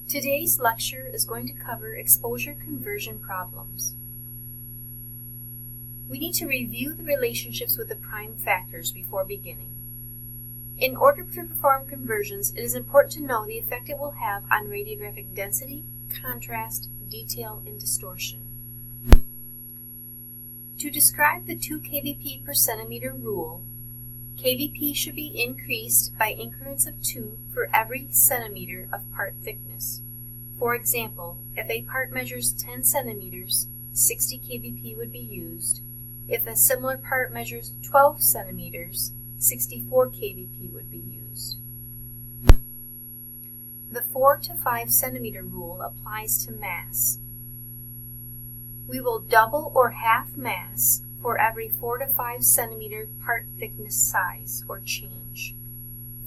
Today's lecture is going to cover exposure conversion problems. We need to review the relationships with the prime factors before beginning. In order to perform conversions, it is important to know the effect it will have on radiographic density, contrast, detail, and distortion. To describe the 2 kVp per centimeter rule, kVp should be increased by increments of 2 for every centimeter of part thickness. For example, if a part measures 10 centimeters, 60 kVp would be used. If a similar part measures 12 centimeters, 64 kVp would be used. The 4 to 5 centimeter rule applies to mass. We will double or half mass for every 4 to 5 centimeter part thickness size or change.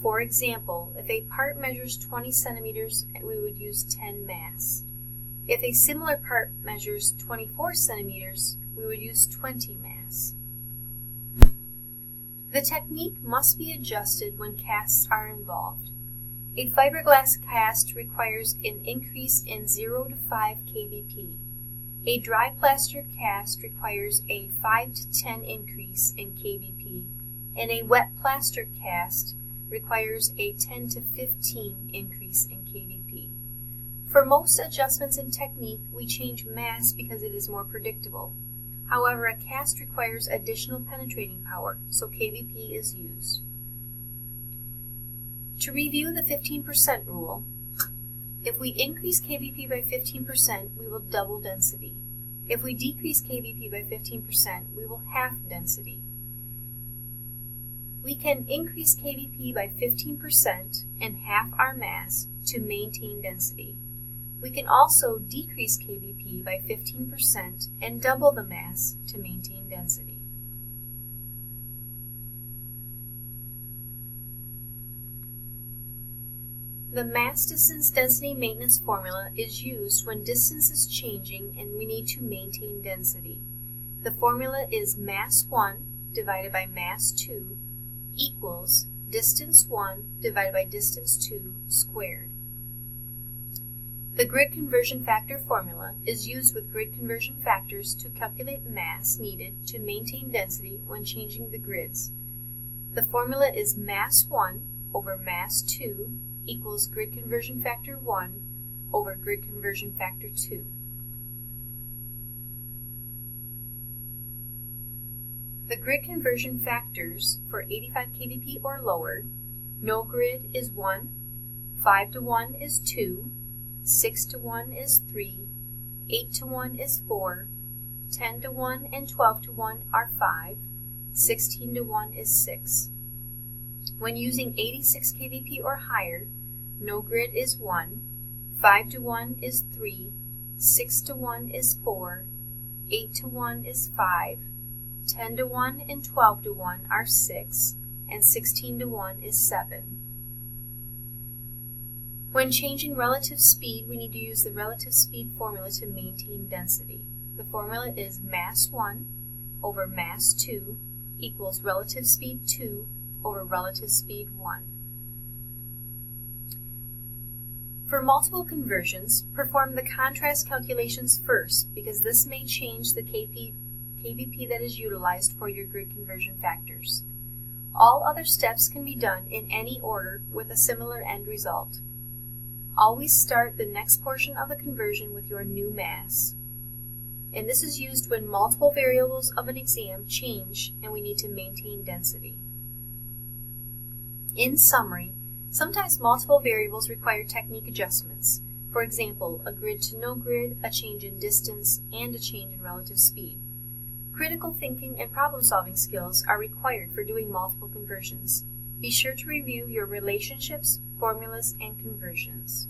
For example, if a part measures 20 centimeters, we would use 10 mass. If a similar part measures 24 centimeters, we would use 20 mass. The technique must be adjusted when casts are involved. A fiberglass cast requires an increase in 0 to 5 kVp. A dry plaster cast requires a 5 to 10 increase in kVp, and a wet plaster cast requires a 10 to 15 increase in kVp. For most adjustments in technique, we change mass because it is more predictable. However, a cast requires additional penetrating power, so kVp is used. To review the 15% rule, if we increase kVp by 15%, we will double density. If we decrease kVp by 15%, we will half density. We can increase kVp by 15% and half our mass to maintain density. We can also decrease kVp by 15% and double the mass to maintain density. The mass distance density maintenance formula is used when distance is changing and we need to maintain density. The formula is mass 1 divided by mass 2 equals distance 1 divided by distance 2 squared. The grid conversion factor formula is used with grid conversion factors to calculate mass needed to maintain density when changing the grids. The formula is mass 1 over mass 2 equals grid conversion factor 1 over grid conversion factor 2. The grid conversion factors for 85 kVp or lower: no grid is 1, 5 to 1 is 2, 6 to 1 is 3, 8 to 1 is 4, 10 to 1 and 12 to 1 are 5, 16 to 1 is 6. When using 86 kVp or higher, no grid is 1, 5 to 1 is 3, 6 to 1 is 4, 8 to 1 is 5, 10 to 1 and 12 to 1 are 6, and 16 to 1 is 7. When changing relative speed, we need to use the relative speed formula to maintain density. The formula is mass 1 over mass 2 equals relative speed 2 over relative speed 1. For multiple conversions, perform the contrast calculations first because this may change the kVp that is utilized for your grid conversion factors. All other steps can be done in any order with a similar end result. Always start the next portion of the conversion with your new mass. And this is used when multiple variables of an exam change and we need to maintain density. In summary, sometimes multiple variables require technique adjustments. For example, a grid to no grid, a change in distance, and a change in relative speed. Critical thinking and problem-solving skills are required for doing multiple conversions. Be sure to review your relationships, formulas, and conversions.